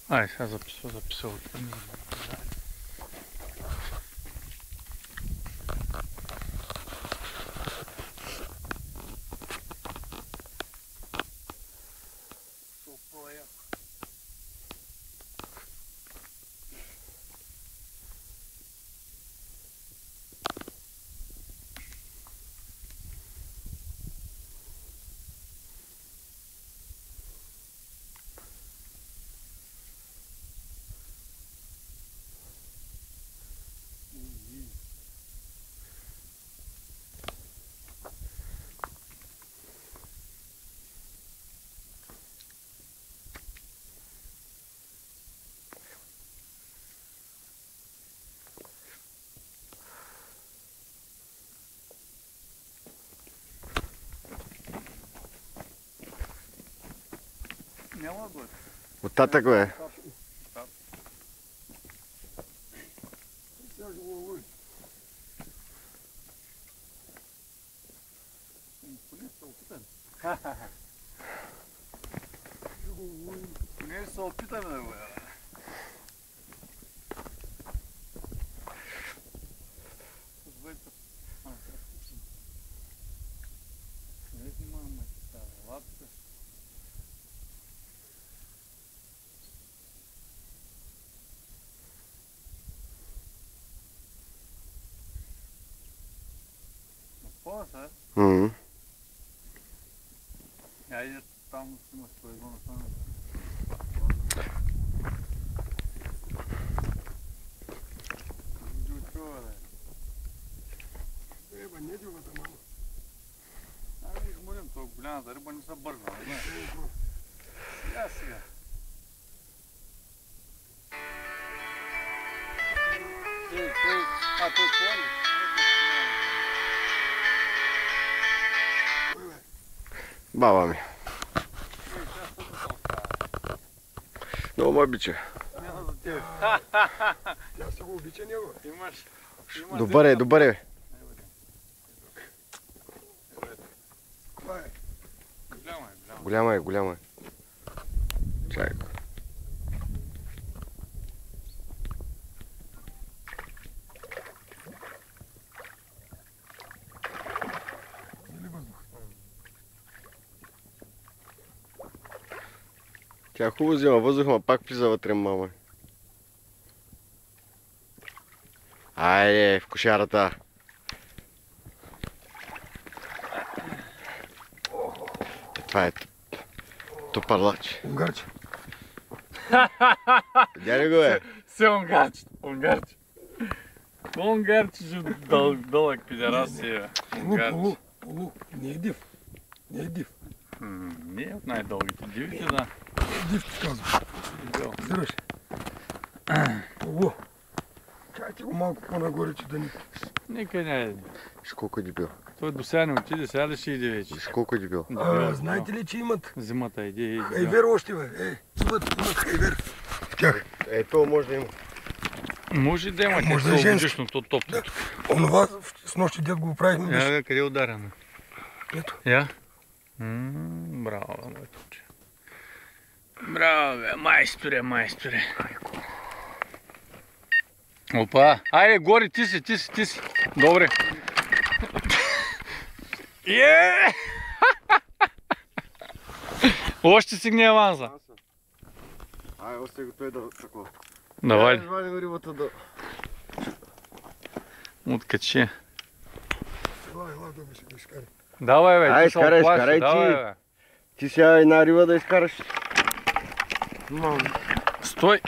Ай, сега записва. Няма го е. Оттатък бе. Не се опитаме да го е. Не снимаме тази лапка. По-са? Айде там снимаш по едно на това. Чува, бе. Еба, не дювата, мама. Ай, го измолим, това голямата риба не са бърза, не знаеш. Сега. А, той това ли? Баба ми. Много ме обича. Тя се го обича него. Имаш. Добър е. Това е. Голяма е. Чакай. Тя хубаво взема въздух, ма пак влиза вътре, мама. Айде, в кошарата. Това е топарлач. Унгарче. Видя ли го е? Се унгарче. Унгарче же дълъг пидерас си е. Полу. Не е див. Не е от най-дългите дивите, да. Див ти казва. Зираш. Полу. Чакайте го малко по-нагоре, че да ни... Нека не е. Колко е дебил. Той до сега не отиде, сега ли ще иде вече? Колко е дебил. Знаете ли, че имат Зимата иде. хайвер още, бе? Имат хайвер в тях. Ето може да има. Може да има, Може да е женско. годишното топто. Онова с нощи дед го правихме. Я, къде е ударено? Ето. Я? Браво, моето момче. Браво, бе, майсторе. Опа, айде, горе, ти си. Добре. Още си гне аванса. Ай, още го той да такова. Давай. Извадим рибата да... Откачи. Ела, да ми се го изкара. Давай, бе, Ай, ти се оплаши, давай, бе. Ти сега една риба да изкараш. Стой.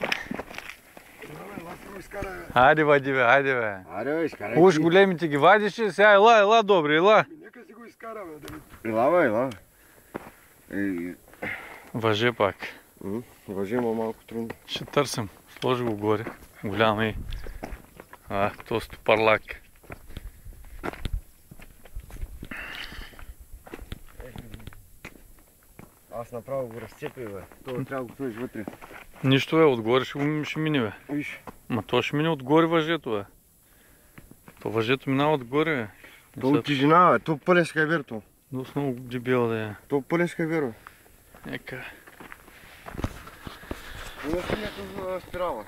Хайде, вади, бе, хайде, бе. Аре, бе, изкарай ти. Уж големите ги вадиш и сега ела, добре, ела. Нека си го изкара, бе, да ми... Ела. Въже пак. Въжи, ма малко трудно. Ще търсим. Сложи го горе. Голям е. То стопарлак. Аз направо го разцепи, бе. Това трябва да го сложиш вътре. Нищо, бе, отгоре ще мине, бе. Виж. Ма то ще мине отгоре въжето, бе. То въжето минава отгоре, бе. То от тежина, бе. То пълен с хайвер, то. Доста много дебел да е. То пълен с хайвер, бе. Нека. У нас є тут спірала.